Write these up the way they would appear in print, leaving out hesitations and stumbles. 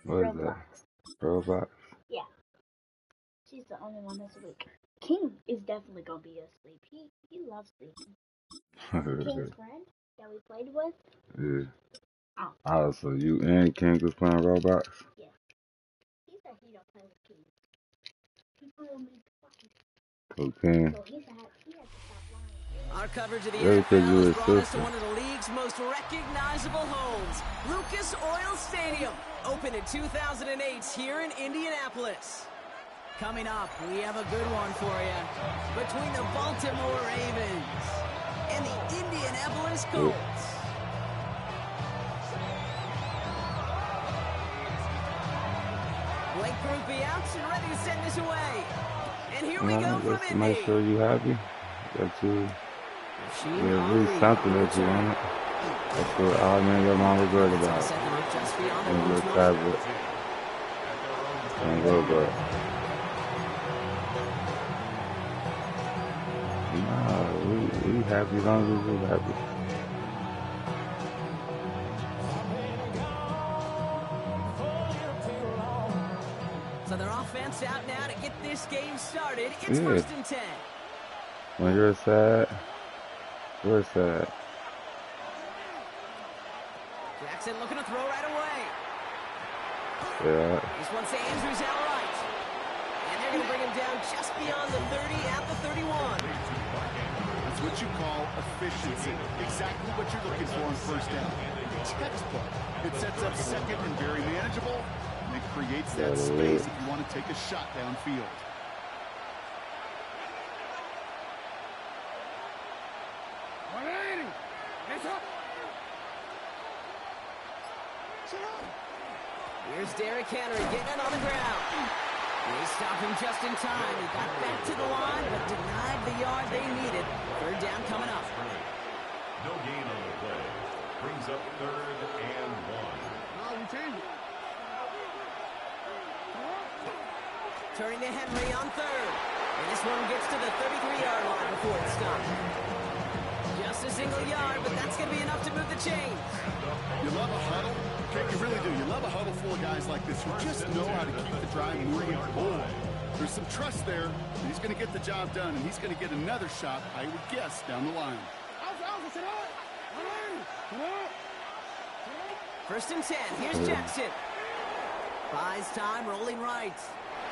What is that? Roblox? Yeah. She's the only one that's awake. King is definitely gonna be asleep. He loves sleeping. King's friend that we played with. Yeah. Oh, so you and King was playing Roblox? Yeah. He said he don't play with King. People will make fun. Okay. So he had to stop lying. Our coverage of the NFL has brought us to one of the league's most recognizable homes, Lucas Oil Stadium, opened in 2008 here in Indianapolis. Coming up, we have a good one for you. Between the Baltimore Ravens and the Indianapolis Colts. Blake Groupie out and ready to send this away. And here we go from Indy. Make sure you happy that you read something that you want. That's what all man your mom was worried about. And your tablet. And Roblox. Nah, we happy as long as we happy. So their offense out now to get this game started. It's first and 10. When you're sad, we're sad. Jackson looking to throw right away. Yeah. This one to Andrews out right. And they're going to bring him down just beyond the 30 at the 31. That's what you call efficiency. Exactly what you're looking for on first down. Textbook. It sets up second and very manageable. And it creates that space if you want to take a shot downfield. Here's Derrick Henry getting it on the ground. They stop him just in time. He got back to the line, but denied the yard they needed. Third down coming up. No gain on the play. Brings up 3rd and 1. Turning to Henry on 3rd. And this one gets to the 33-yard line before it's stopped. Just a single yard, but that's going to be enough to move the chains. You love a huddle? Okay, you really do. You love a huddle full of guys like this who just know how to keep the drive moving forward. There's some trust there. He's going to get the job done, and he's going to get another shot, I would guess, down the line. First and 10. Here's Jackson. Buys time, rolling right.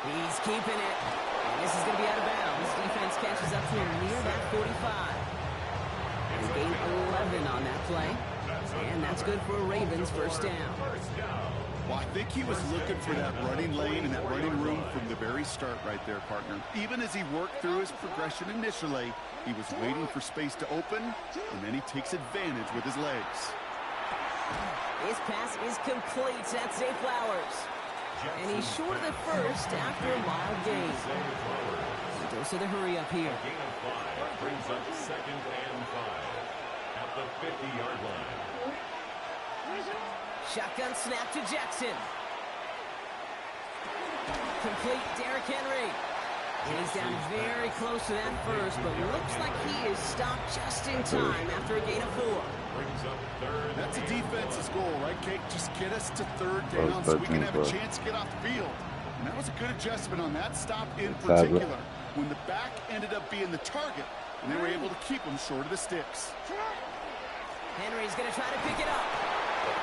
He's keeping it. And this is going to be out of bounds. Defense catches up to him near that 45. He gained 11 on that play. And that's good for a Ravens first down. Well, I think he was looking for that running lane and that running room from the very start right there, partner. Even as he worked through his progression initially, he was waiting for space to open, and then he takes advantage with his legs. His pass is complete. That's Zay Flowers. And he's short of the first after a mild gain. Dose of the hurry up here. Gain of 5 brings up 2nd and 5 at the 50-yard line. Shotgun snap to Jackson. Complete Derrick Henry. And he's down very close to that first, but looks like he is stopped just in time after a gain of 4. Brings up 3rd. That's a defense's goal, right, Kate? Just get us to 3rd down so we can have a chance to get off the field. And that was a good adjustment on that stop in particular, when the back ended up being the target, and they were able to keep him short of the sticks. Henry's going to try to pick it up.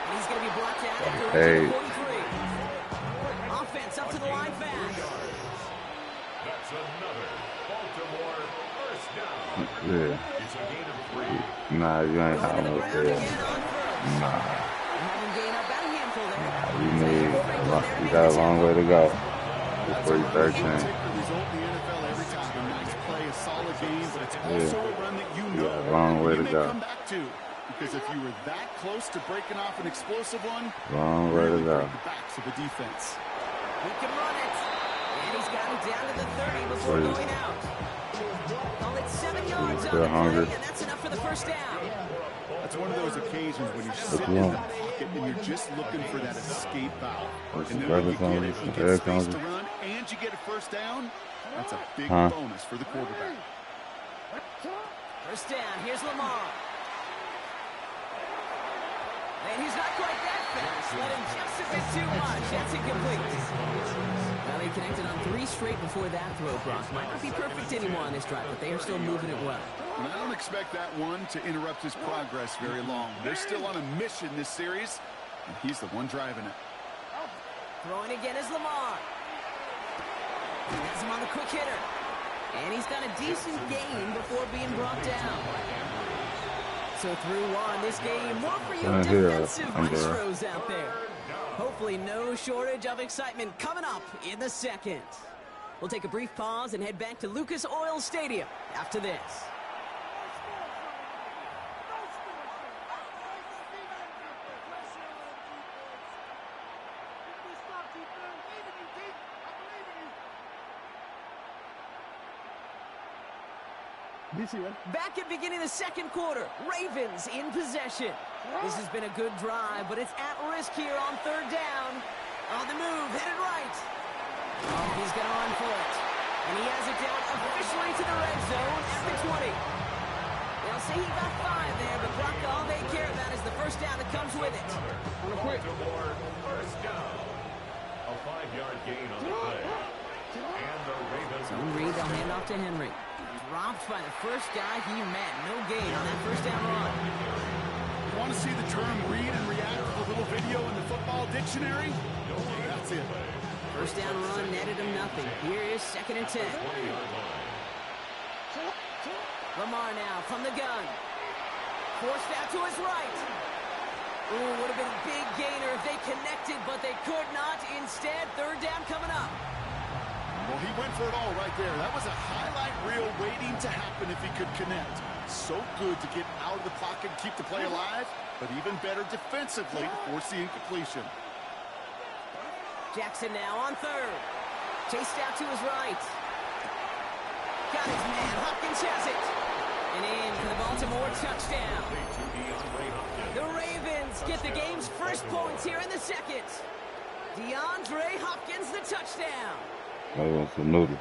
And he's going to be blocked out at the 43. Offense up to the line fast. That's another Baltimore first down. Yeah. It's a gain of 3. Nah, you ain't almost there. Nah. You got a long way to go before you start changing. Yeah, long way to go. Because if you were that close to breaking off an explosive one, long way to go. The backs of the defense. He can run it. And he's got him down to the 30 before going out. Call it 7 yards on the play, and that's enough for the first down. That's one of those occasions when you're sitting in the pocket and you're just looking for that escape valve. And then when you get it, you get space to run, and you get a first down, that's a big bonus for the quarterback. First down, here's Lamar. And he's not quite that fast. Let him just a bit too much. That's incomplete. Now they connected on 3 straight before that throw, Brock. Might not be perfect anymore on this drive, but they are still moving it well. And I don't expect that one to interrupt his progress very long. They're still on a mission this series, and he's the one driving it. Throwing again is Lamar. He has him on the quick hitter. And he's got a decent gain before being brought down. So through one, this game, more for you defensive maestros out there. Hopefully no shortage of excitement coming up in the second. We'll take a brief pause and head back to Lucas Oil Stadium after this. Back at beginning of the second quarter, Ravens in possession. This has been a good drive, but it's at risk here on 3rd down. On the move, headed right. Oh, he's got on for it. And he has it down officially to the red zone at the 20. They'll say he got 5 there, but Brock, all they care about is the first down that comes with it. First down. A 5-yard gain on the play. And the Ravens. So Reed, they'll hand off to Henry. Dropped by the first guy he met. No gain on that first down run. You want to see the term read and react with a little video in the football dictionary? That's it. First down run netted him nothing. Here is 2nd and 10. Lamar now from the gun. Forced out to his right. Ooh, would have been a big gainer if they connected, but they could not. Instead, 3rd down coming up. Well, he went for it all right there. That was a highlight reel waiting to happen if he could connect. So good to get out of the pocket and keep the play alive, but even better defensively to force the incompletion. Jackson now on 3rd. Chased out to his right. Got his man. Hopkins has it. And in for the Baltimore touchdown. The Ravens get the game's first points here in the second. DeAndre Hopkins, the touchdown. I want some notice.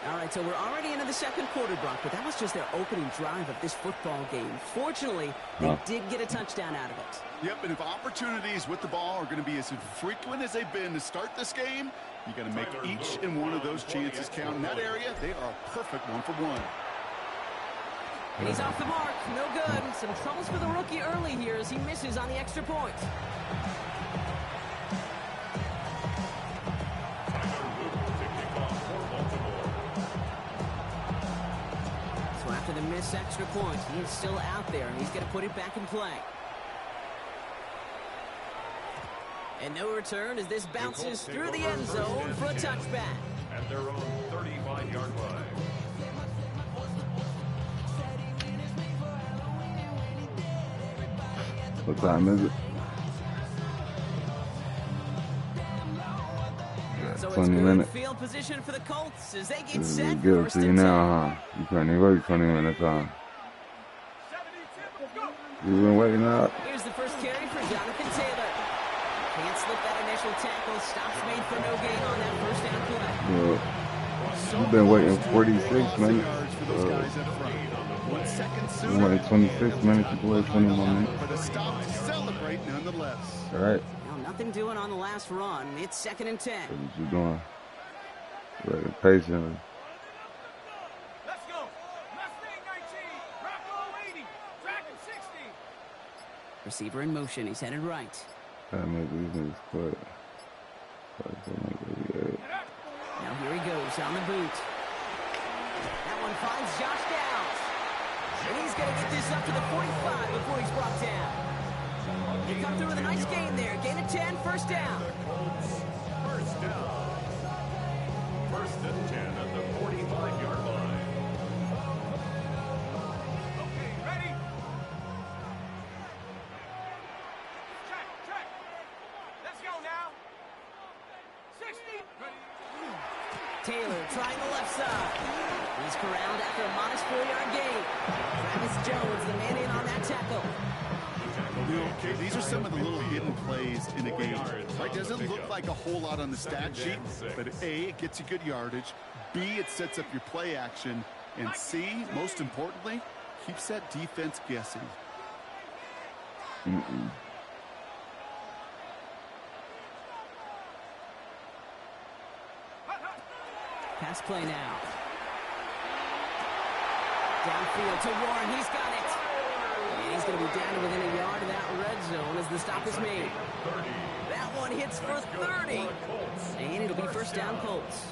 All right, so we're already into the second quarter, Brock, but that was just their opening drive of this football game. Fortunately, they did get a touchdown out of it. Yep, and if opportunities with the ball are going to be as infrequent as they've been to start this game, you got to make each and one of those chances count. In that area, they are a perfect 1-for-1. And he's off the mark. No good. Some troubles for the rookie early here as he misses on the extra point. After the missed extra point, he is still out there, and he's going to put it back in play. And no return as this bounces through the end zone for a touchback. At their own 35-yard line. What time is it? So 20 it's minutes. field position for the Colts as they get set. Give it to you now, huh? You can't even wait 20 minutes, huh? You been waiting up? Here's the first carry for Jonathan Taylor. Can't slip that initial tackle. Stops made for no gain on that first down play. You've been waiting 46 minutes. You waited 26 minutes. You waited 21 minutes. But a stop to celebrate nonetheless. All right. Nothing doing on the last run. It's 2nd and 10. What you doing? Very patiently. Let's go. Mustang 19. Bravo 80. Dragon 60. Receiver in motion. He's headed right. Gotta make these niggas quit. Now here he goes on the boot. That one finds Josh Downs. And he's going to get this up to the 45 before he's brought down. They come through with a nice gain there. Gain of 10, first down. First down. 1st and 10 at the 45-yard line. Okay, ready? Check. Let's go now. 60. Ready. Taylor trying the left side. He's corralled after a modest 4-yard gain. Travis Jones, the man in on that tackle. Okay, these are some of the little hidden plays in a game. Right? Doesn't look like a whole lot on the stat sheet, but A, it gets you good yardage. B, it sets up your play action. And C, most importantly, keeps that defense guessing. Pass play now. Downfield to Warren. He's got it. And he's going to be down to within a yard of that red zone as the stop is made. That one hits for 30. And it'll be first down Colts.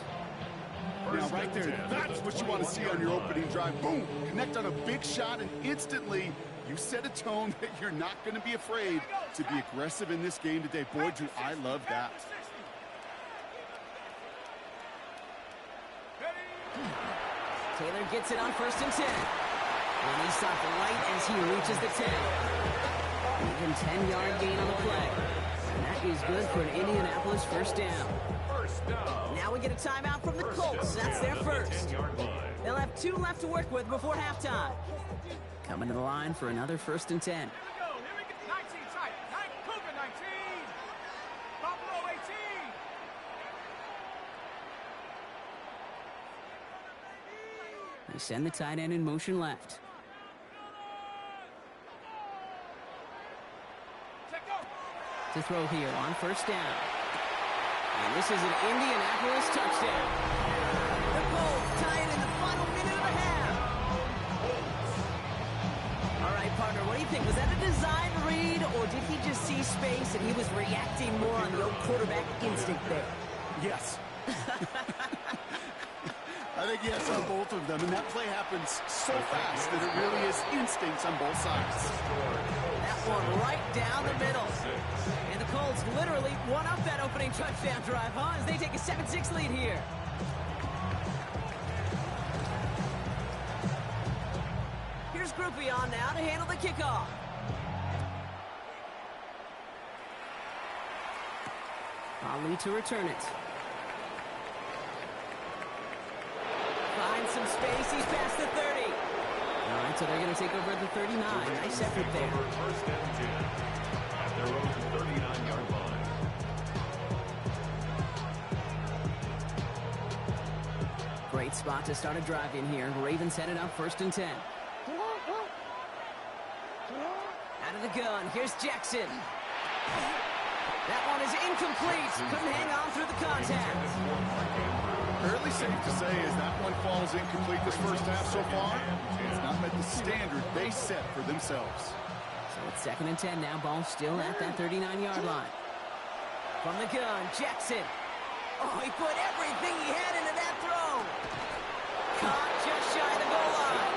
Now, right there, that's what you want to see on your opening drive. Boom! Connect on a big shot, and instantly you set a tone that you're not going to be afraid to be aggressive in this game today. Boy, do I love that. Taylor gets it on 1st and 10. And he's stopped right as he reaches the 10. Even 10-yard gain on the play. And that is good for an Indianapolis first down. Now we get a timeout from the Colts. That's their first. They'll have 2 left to work with before halftime. Coming to the line for another 1st and 10. Here we go. 19 tight. Cougar 19. Buffalo 18. They send the tight end in motion left. To throw here on 1st down. And this is an Indianapolis touchdown. The Colts tie it in the final minute of the half. All right, partner, what do you think? Was that a design read, or did he just see space and he was reacting more on the old quarterback instinct there? Yes. I think yes on both of them, and that play happens so fast that it really is instincts on both sides. That one right down the middle. And the Colts literally won up that opening touchdown drive, huh? As they take a 7-6 lead here. Here's Groupie on now to handle the kickoff. Ali to return it. Finds some space. He's past the 30. All right, so they're going to take over at the 39. Nice effort there. First and 10 at their own 39-yard line. Great spot to start a drive in here. Ravens headed up 1st and 10. Out of the gun. Here's Jackson. That one is incomplete. Couldn't hang on through the contact. Fairly safe to say as that one falls incomplete this first half so far, it's not met the standard they set for themselves. So it's 2nd and 10 now. Ball still at that 39-yard line. From the gun, Jackson. Oh, he put everything he had into that throw. Caught just shy of the goal line.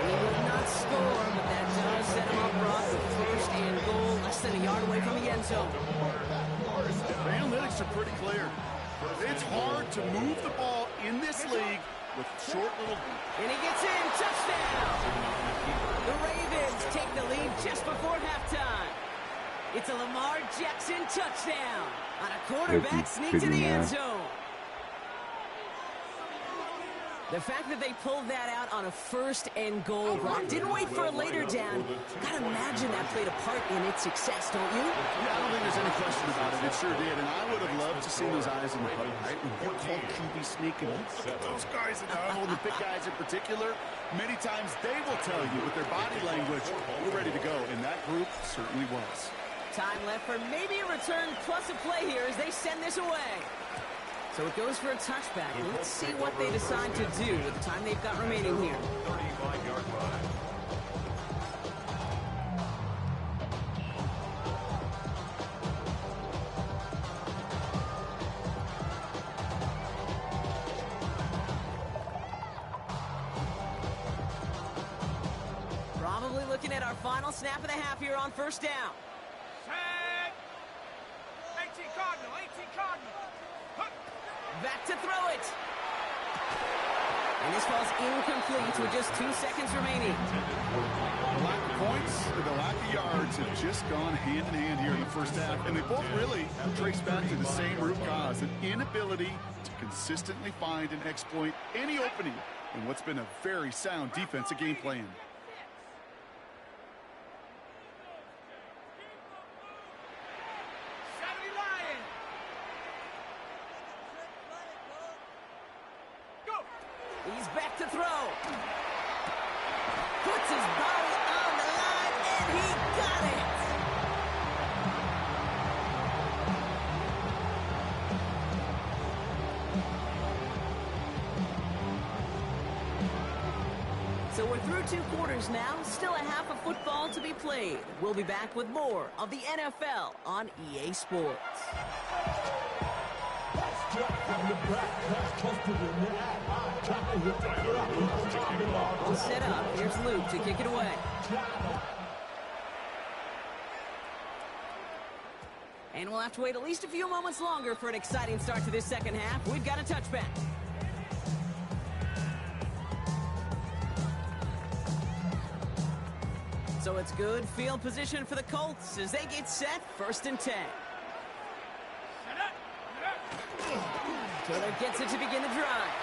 He would not score, but that does set him up broad with 1st and goal, less than a yard away from the end zone. The analytics are pretty clear. It's hard to move the ball in this league with short little... And he gets in. Touchdown! The Ravens take the lead just before halftime. It's a Lamar Jackson touchdown on a quarterback sneak to the end zone. The fact that they pulled that out on a 1st and goal, Brock, didn't wait for a later down. Gotta imagine that played a part in its success, don't you? Yeah, I don't think there's any question about it. It sure did, and I would have loved to see those eyes in the huddle, right? When you're called QB sneak, and look at those guys in the huddle, the big guys in particular, many times they will tell you with their body language, we're ready to go, and that group certainly was. Time left for maybe a return plus a play here as they send this away. So it goes for a touchback. Let's see what they decide to do with the time they've got remaining here. 35-yard line. Probably looking at our final snap of the half here on 1st down. Set. 18 Cardinal. 18 Cardinal. Back to throw it. And this falls incomplete with just 2 seconds remaining. The lack of points, the lack of yards have just gone hand in hand here in the first half, and they both really trace back to the same root cause, an inability to consistently find and exploit any opening in what's been a very sound defensive game plan. He's back to throw. Puts his body on the line, and he got it. we're through 2 quarters now. Still a half of football to be played. We'll be back with more of the NFL on EA Sports. All set up. Here's Luke to kick it away. And we'll have to wait at least a few moments longer for an exciting start to this second half. We've got a touchback. So it's good field position for the Colts as they get set, 1st and 10. Taylor gets it to begin the drive.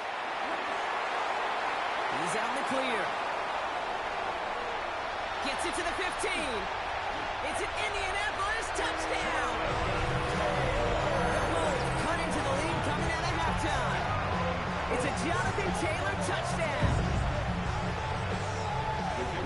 He's out in the clear. Gets it to the 15. It's an Indianapolis touchdown. The Colts cut into the lead coming out of halftime. It's a Jonathan Taylor touchdown.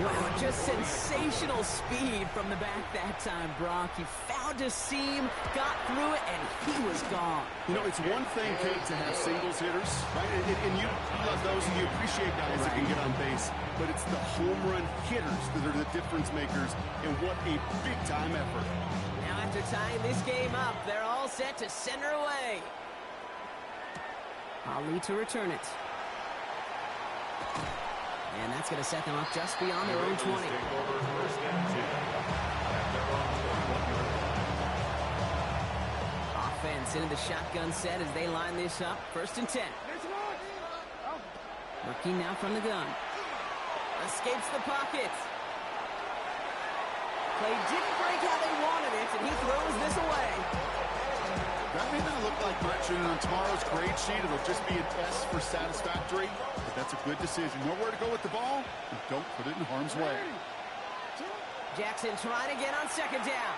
Wow, just sensational speed from the back that time, Brock. He found a seam, got through it, and he was gone. You know, it's one thing, Kate, to have singles hitters, right? And you love those, and you appreciate guys that can get on base. But it's the home run hitters that are the difference makers, and what a big-time effort. Now, after tying this game up, they're all set to center away. Ali to return it. And that's going to set them up just beyond their own 20. Offense into the shotgun set as they line this up. 1st and 10. Working now from the gun. Escapes the pocket. Play didn't break how they wanted it, and he throws this away. That may not look like much, and on tomorrow's grade sheet, it'll just be an S for satisfactory. But that's a good decision. Nowhere to go with the ball, and don't put it in harm's way. Jackson trying to get on 2nd down.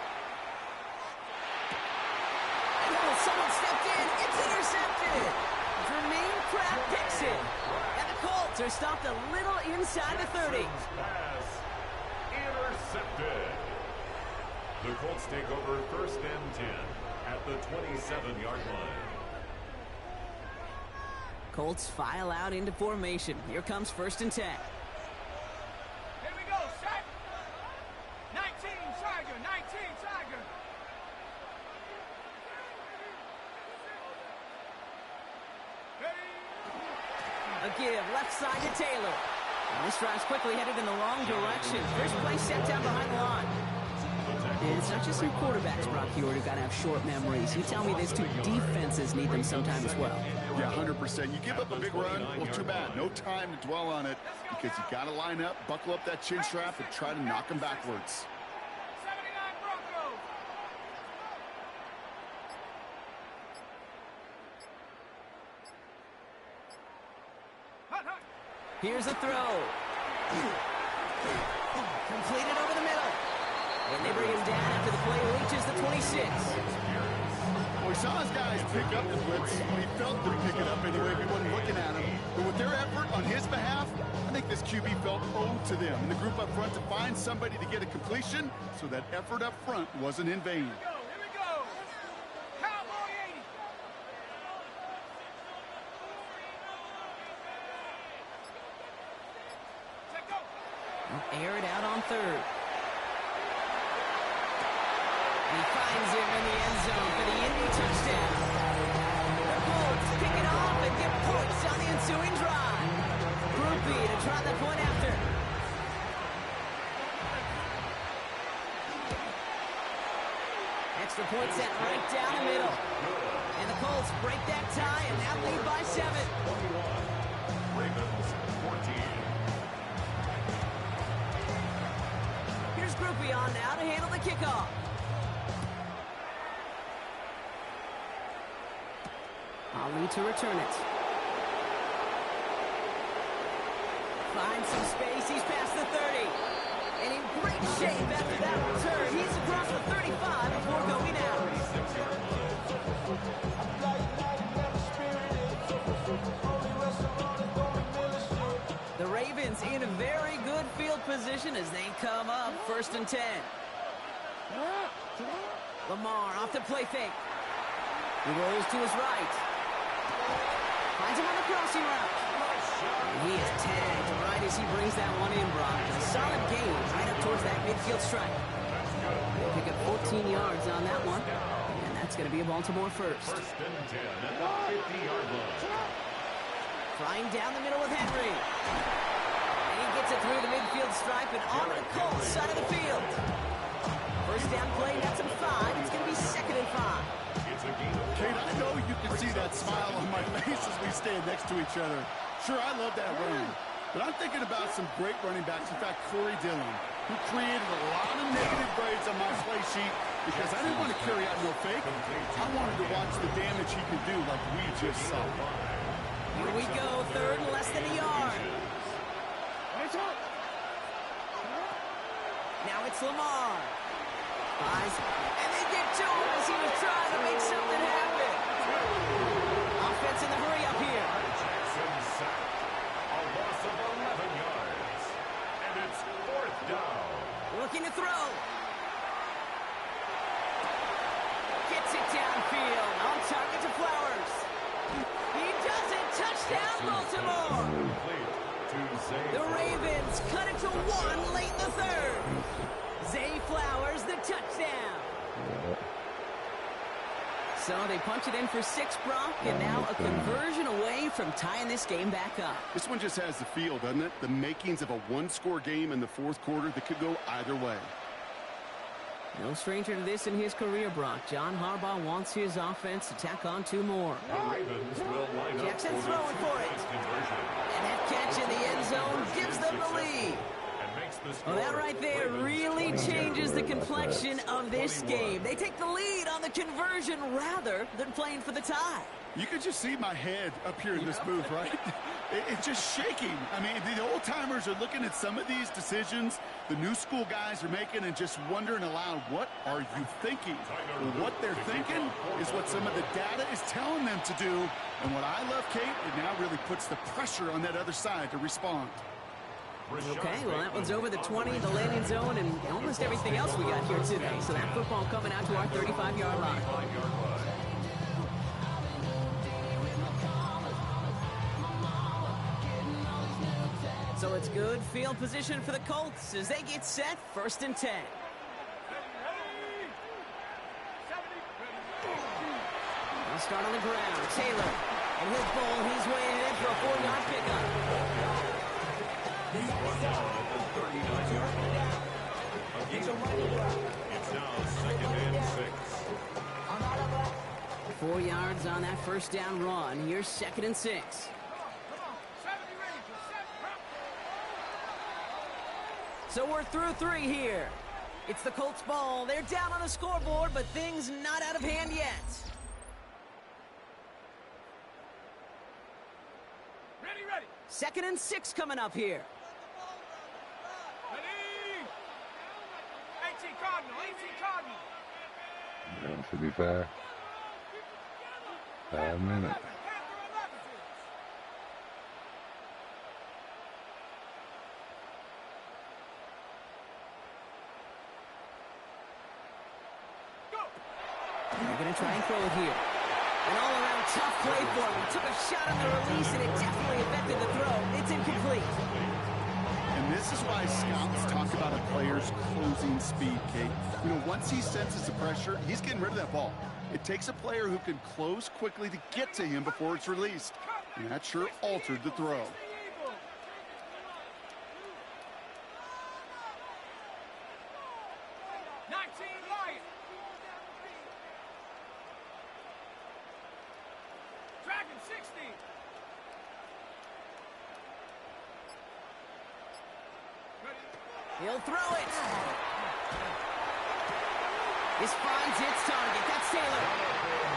Oh, someone stepped in. It's intercepted. Jermaine Pratt picks it. And the Colts are stopped a little inside the 30. Pass intercepted. The Colts take over 1st and 10 at the 27-yard line. Colts file out into formation. Here comes 1st and 10. Here we go, set. 19, Tiger, 19, Tiger. A give left side to Taylor. And this drive's quickly headed in the wrong direction. First play set down behind the line. And it's not just your quarterbacks, Brock Huard, who got to have short memories. You tell me these 2 defenses need them sometime as well. Yeah, 100%. You give up a big run, well, too bad. No time to dwell on it because you got to line up, buckle up that chin strap, and try to knock them backwards. 79 Broncos. Hut, hut. Here's a throw. Completed over the middle. And they bring him down after the play reaches the 26. Well, we saw his guys pick up the blitz when he felt them pick it up anyway. We wasn't looking at him. But with their effort on his behalf, I think this QB felt owed to them and the group up front to find somebody to get a completion, so that effort up front wasn't in vain. Here we go. Cowboy 80. Check go. Air it out on 3rd. He finds him in the end zone for the Indy touchdown. The Colts pick it off and get points on the ensuing drive. Groupie to try the point after. Extra point set right down the middle. And the Colts break that tie and now lead by 7. Ravens 14. Here's Groupie on now to handle the kickoff. Ali to return it. Finds some space. He's past the 30. And in great shape after that return. He's across the 35 before going out. The Ravens in a very good field position as they come up 1st and 10. Lamar off the play fake. He rolls to his right. Finds him on the crossing route. He is tagged right as he brings that one in, Brock. A solid gain right up towards that midfield stripe. They pick up 14 yards on that one, and that's going to be a Baltimore first. First and 10 at the 50-yard line. Flying down the middle with Henry. And he gets it through the midfield stripe and on to the Colts side of the field. First down play, that's him 5. It's going to be 2nd and 5. It's a game of Kate, I know you can see that smile on my face as we stand next to each other. Sure, I love that run. But I'm thinking about some great running backs. In fact, Corey Dillon, who created a lot of negative grades on my play sheet because I didn't want to carry out no fake. I wanted to watch the damage he could do like we just saw. Here we go, 3rd and less than a yard. Now it's Lamar. Buys, and they get to him as he was trying to make something happen. Offense in the hurry up here. Jackson sacked. A loss of 11 yards. And it's 4th down. Looking to throw. Gets it downfield. On target to Flowers. He does it. Touchdown, Baltimore. Complete to Zay. The Ravens cut it to 1 late in the 3rd. Zay Flowers, the touchdown. So they punch it in for 6, Brock, and now a conversion away from tying this game back up. This one just has the feel, doesn't it? The makings of a one-score game in the 4th quarter that could go either way. No stranger to this in his career, Brock. John Harbaugh wants his offense to tack on 2 more. The Ravens will line up Jackson for the throwing for it. 2-point conversion. And that catch in the end zone gives them the lead. And makes the Well, that score right there Ravens really 20. changes the complexion of this 21. game. They take the lead on the conversion rather than playing for the tie. You can just see my head up here in this booth, right? It's just shaking. I mean, the old-timers are looking at some of these decisions the new school guys are making and just wondering aloud, what are you thinking? Well, what they're thinking is what some of the data is telling them to do. And what I love, Kate, it now really puts the pressure on that other side to respond. Okay, well, that one's over the 20, the landing zone, and almost everything else we got here today. So that football coming out to our 35-yard line. So it's good field position for the Colts as they get set, 1st and 10. They'll start on the ground. Taylor, and he'll bowl his way in for a 4-yard pickup. He's brought down at the 39-yard line. It's now 2nd and 6. 4 yards on that first down run. Here's 2nd and 6. So we're through 3 here. It's the Colts ball. They're down on the scoreboard, but things not out of hand yet. Ready. 2nd and 6 coming up here. Ready. 18 Cardinal. That should be fair. 5 minutes. They're going to try and throw it here. An all-around tough play for him. Took a shot on the release, and it definitely affected the throw. It's incomplete. And this is why scouts talk about a player's closing speed, Kate. You know, once he senses the pressure, he's getting rid of that ball. It takes a player who can close quickly to get to him before it's released. And that sure altered the throw. Dragon 60. He'll throw it. This finds its target. That's Taylor.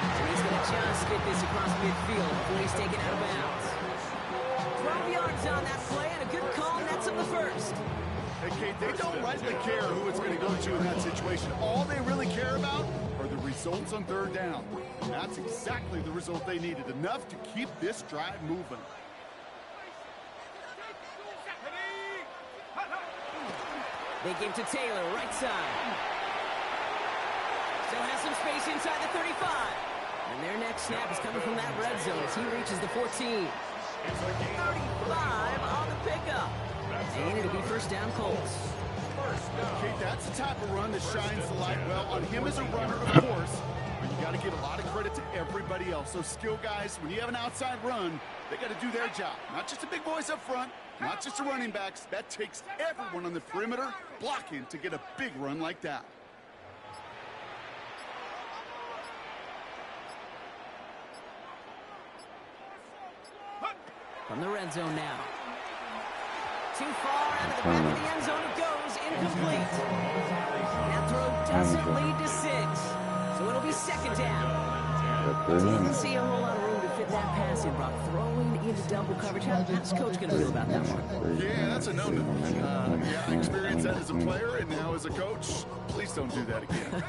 And he's going to just get this across midfield before he's taken out of bounds. 12 yards on that play, and a good call, and that's him the first. Hey, Kate, they don't rightly care who it's going to go to in that situation. All they really care about are the results on 3rd down. And that's exactly the result they needed, enough to keep this drive moving. They give to Taylor, right side. Still has some space inside the 35. And their next snap is coming from that red zone as he reaches the 14. 35 on the pickup. And it'll be first down Colts. Okay, that's the type of run that shines the light well on him as a runner, of course. But you got to give a lot of credit to everybody else. Those skill guys, when you have an outside run, they got to do their job. Not just the big boys up front, not just the running backs. That takes everyone on the perimeter blocking to get a big run like that. From the red zone now. Too far out of the back of the end zone it goes, incomplete. That throw doesn't lead to 6, so it'll be second down. Didn't see a whole lot of room to fit that pass in, Brock. Throwing into double coverage. How's Coach going to feel about that one? Yeah, that's a no-no. Yeah, I experienced that as a player and now as a coach. Please don't do that again.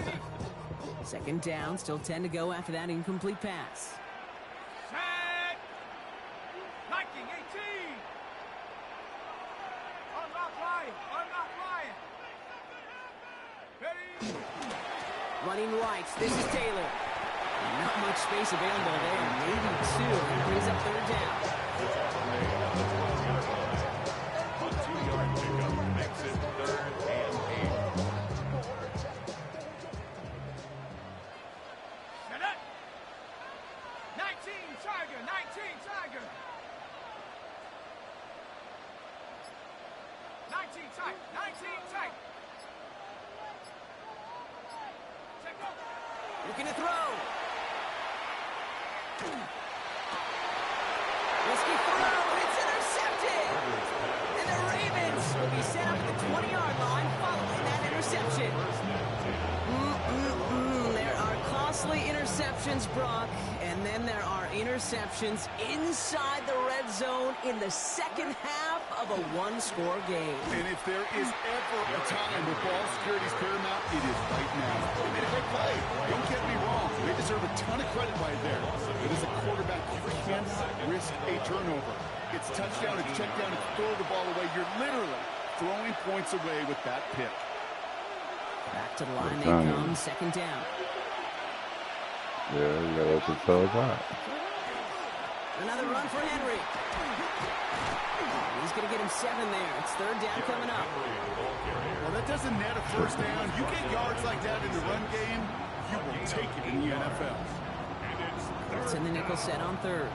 Second down, still 10 to go after that incomplete pass. Set. Liking 18. Unlock line. Unlock line. Ready. Running right, this is Taylor. Not much space available there. Maybe 2. That brings up third down. A 2-yard pickup makes it 3rd and 8. Set up. 19 Tiger. 19 Tiger. 19 tight. 19 tight. Check up. Looking to throw. Risky throw. It's intercepted. And the Ravens will be set up at the 20-yard line following that interception. There are costly interceptions, Brock. And then there are interceptions inside the red zone in the second half of a one-score game. And if there is ever a time where ball security is paramount, it is right now. They made a great play. Don't get me wrong. They deserve a ton of credit right there. But as a quarterback, you cannot risk a turnover. It's touchdown, it's check down, it's throw the ball away. You're literally throwing points away with that pick. Back to the line they come, second down. Yeah, you got to let the toes out. Another run for Henry. He's going to get him 7 there. It's third down coming up. Well, that doesn't net a first down. You get yards like that in the run game, you will take it in the NFL. It's in the nickel set on third.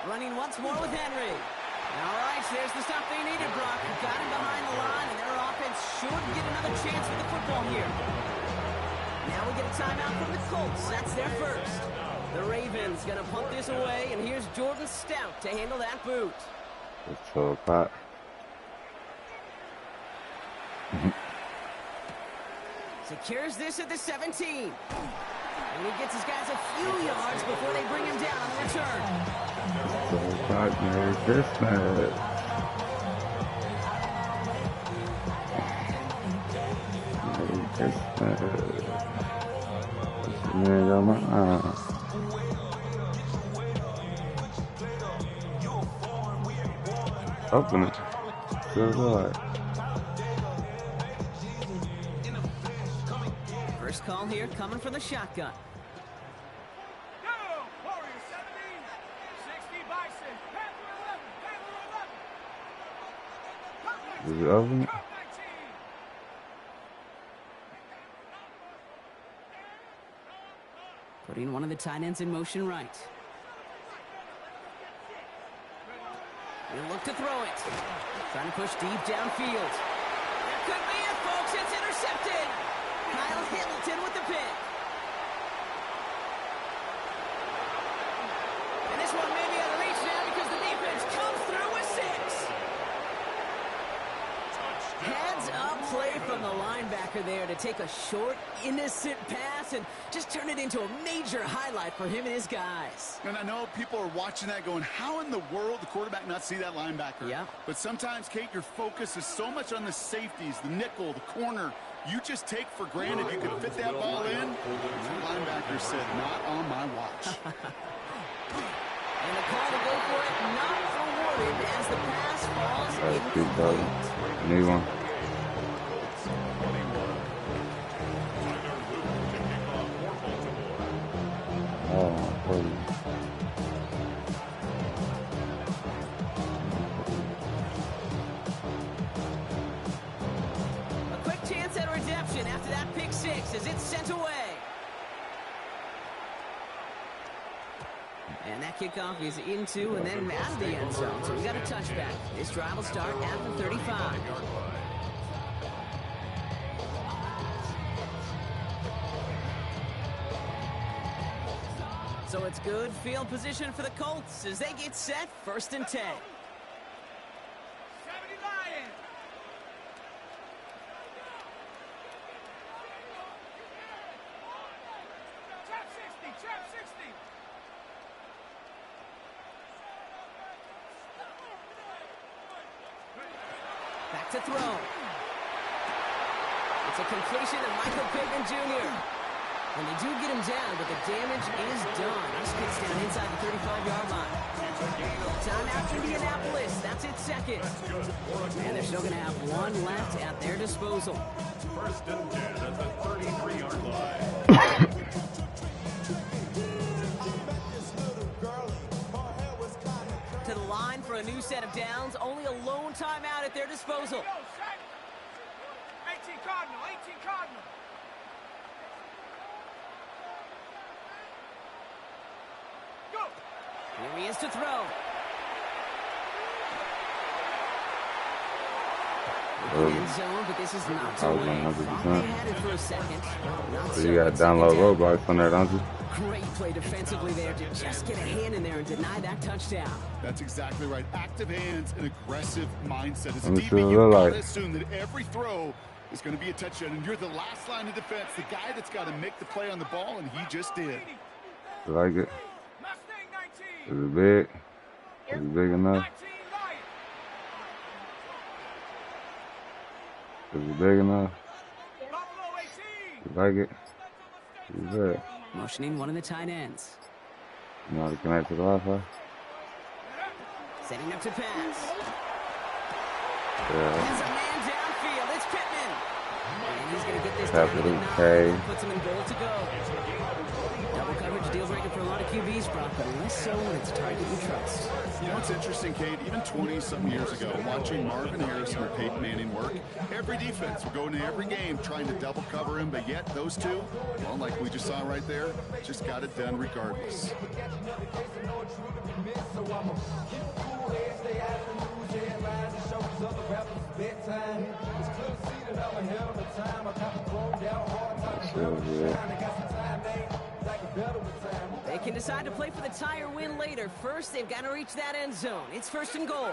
Running once more with Henry. All right, there's the stop they needed, Brock. Got him behind the line, and their offense should get another chance with the football here. Now we get a timeout from the Colts. That's their first. The Ravens going to punt this away, and here's Jordan Stout to handle that boot. It's so hot. Secures this at the 17. And he gets his guys a few yards before they bring him down on the return. So hot, Merry Christmas. Merry Christmas. Man, got my eye. Open it. Good Lord. First call here coming from the shotgun. Go! Warrior 70. 60 Bison. Panther 11. Panther 11. Is it open? Cup 19. Putting one of the tight ends in motion right. He'll look to throw it. Trying to push deep downfield. That could be it, folks. It's intercepted. Kyle Hamilton with the pick. And this one may be out of reach now because the defense comes through with 6. Heads up play from the linebacker there to take a short, innocent pass and just turn it into a major highlight for him and his guys. And I know people are watching that going, how in the world the quarterback not see that linebacker? Yeah. But sometimes, Kate, your focus is so much on the safeties, the nickel, the corner. You just take for granted you can fit that ball in. The linebacker said, not on my watch. And the call to go for it, not for aborted as the pass falls incomplete. Need one. Oh, a quick chance at redemption after that pick six as it's sent away. And that kickoff is into and then out of the end zone. So we got a touchback. This drive will start at the 35. So it's good field position for the Colts as they get set 1st and 10. 70 Lions. Trap 60, trap 60. Back to throw. It's a completion of Michael Pittman Jr. And they do get him down, but the damage is done. This gets down inside the 35-yard line. Timeout Indianapolis. That's its second. And they're still going to have one left at their disposal. 1st and 10 at the 33-yard line. To the line for a new set of downs. Only a lone timeout at their disposal. 18 Cardinal, 18 Cardinal. Go. Here he is to throw. End zone, but this is not to win. They had it for a second. So you got to download roadblocks on there, don't you? Great play defensively there to just get a hand in there and deny that touchdown. That's exactly right. Active hands and aggressive mindset. As a Let me DB, see what it you look gotta like. assume that every throw is going to be a touchdown, and you're the last line of defense, the guy that's got to make the play on the ball, and he just did. You like it? Mustang 19. Is it big? Is it big enough? 19 Lions. Is it big enough? Buffalo 18. You like it? You good? Motioning one of the tight ends. You know how to connect to the Wi-Fi? Setting up to pass. Yeah. Has a man downfield. It's Pittman. And he's going to get this Capital down to K. 9. Puts him in goal to go. Double coverage deal breaker for a lot of QBs, Brock, but less so when it's target you trust. You know what's interesting, Kate? Even 20-something years ago, watching Marvin Harrison or Peyton Manning work, every defense would go into every game trying to double cover him, but yet those two, well, like we just saw right there, just got it done regardless. They can decide to play for the tie or win later. First, they've got to reach that end zone. It's 1st and goal.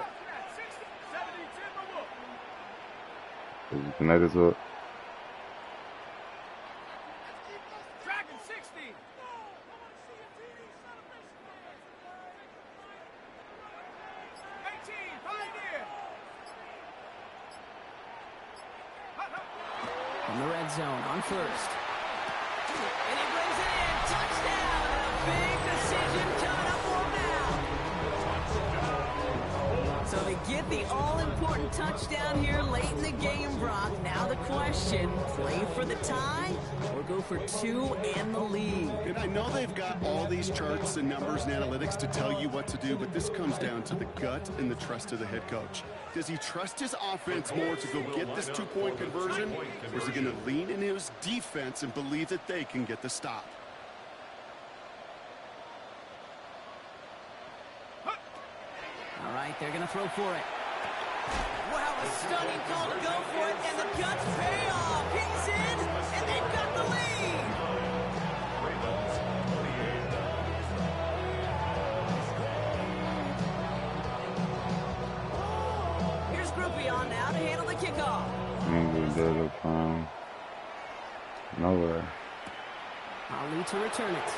'Cause you connected to it. Dragon 60. From the red zone on 1st. And he brings it in. Touchdown. And a big decision coming up for him now. So they get the all-important touchdown here late in the game, Brock. Now the question, play for the tie or go for 2 and the lead? And I know they've got all these charts and numbers and analytics to tell you what to do, but this comes down to the gut and the trust of the head coach. Does he trust his offense more to go get this 2-point conversion, or is he going to lean in his defense and believe that they can get the stop? All right, they're going to throw for it. Wow, a stunning call to go for it, and the guts pay off. He's in, and they've got the lead. Here's Groupie on now to handle the kickoff. Nowhere. Ali to return it.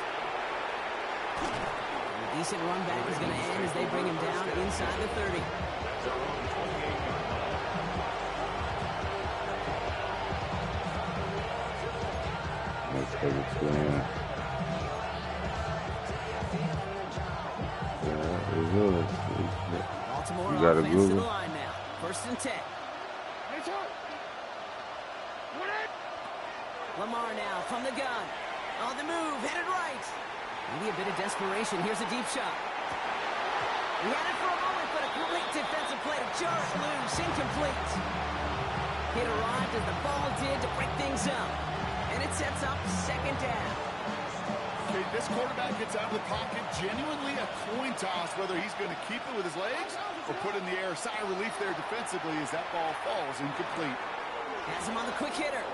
A decent run back is going to end as they bring him down inside the 30. Let's take it to him. Yeah, it's good. Baltimore You got a offense to the Google? line now. 1st and 10. Lamar now from the gun. On the move, headed right. Maybe a bit of desperation. Here's a deep shot. He had it for a moment, but a great defensive play to jar it loose. Incomplete. It arrived as the ball did to break things up. And it sets up 2nd down. Okay, this quarterback gets out of the pocket. Genuinely a coin toss whether he's going to keep it with his legs or put in the air. Sigh of relief there defensively as that ball falls incomplete. Has him on the quick hitter.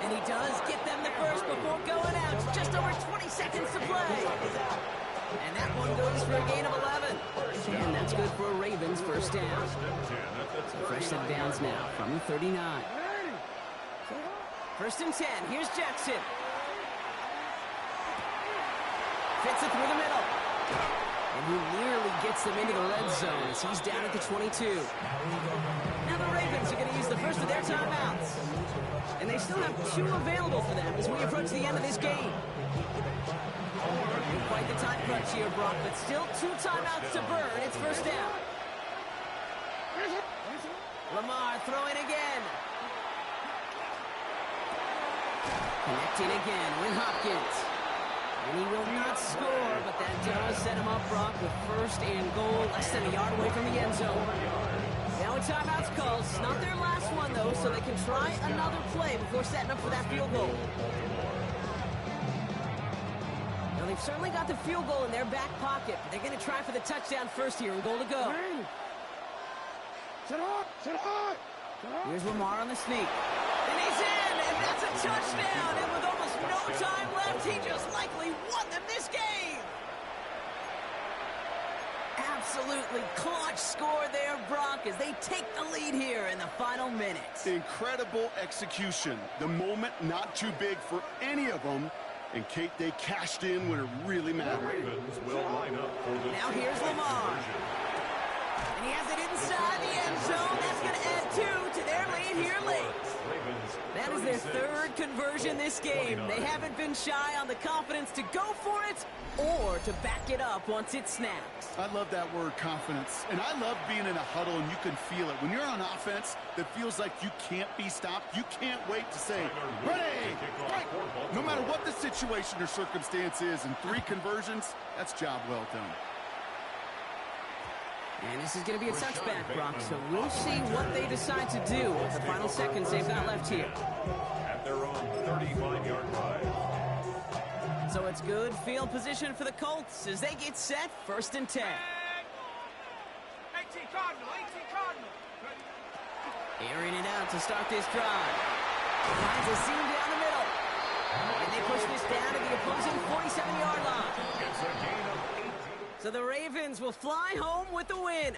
And he does get them the first before going out. Just over 20 seconds to play. And that one goes for a gain of 11. And that's good for a Ravens 1st down. So fresh set of downs now from the 39. 1st and 10. Here's Jackson. Fits it through the middle. And he nearly gets them into the red zone as he's down at the 22. Now the Ravens are going to use the first of their timeouts. And they still have 2 available for them as we approach the end of this game. Quite the time crunch here, Brock, but still 2 timeouts to burn. It's 1st down. Lamar throwing again. Connecting again with Hopkins. And he will not score, but that does set him up, Brock, with 1st and goal, less than a yard away from the end zone. Now a timeout's called. It's not their last one, though, so they can try another play before setting up for that field goal. Now, they've certainly got the field goal in their back pocket, but they're going to try for the touchdown first here and goal to go. Here's Lamar on the sneak. And he's in, and that's a touchdown. And with almost no time left, he just likely won them this game. Absolutely clutch score there, Brock, as they take the lead here in the final minutes. Incredible execution. The moment not too big for any of them. And Kate, they cashed in when it really mattered. Ravens will line up for the now here's Lamar. And he has it inside the end zone. That's going to add 2 to their lead here late. That is their 3rd conversion this game. They haven't been shy on the confidence to go for it or to back it up once it snaps. I love that word, confidence. And I love being in a huddle and you can feel it. When you're on offense, that feels like you can't be stopped. You can't wait to say, ready, right. No matter what the situation or circumstance is, in 3 conversions, that's job well done. And this is going to be a touchback, Brock, so we'll see what they decide to do with the final seconds they've got left here. At their own 35-yard line. So it's good field position for the Colts as they get set 1st and 10. 18 Cardinal, 18 Cardinal. Airing it out to start this drive. Finds a seam down the middle. And they push this down to the opposing 47-yard line. It's a gain of 18. So the Ravens will fly home with the win.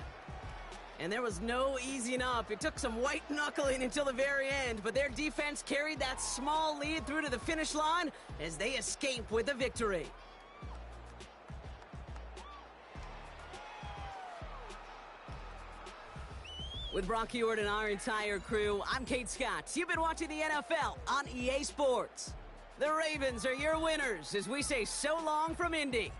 And there was no easing up. It took some white knuckling until the very end, but their defense carried that small lead through to the finish line as they escape with a victory. With Brock Ewart and our entire crew, I'm Kate Scott. You've been watching the NFL on EA Sports. The Ravens are your winners as we say so long from Indy.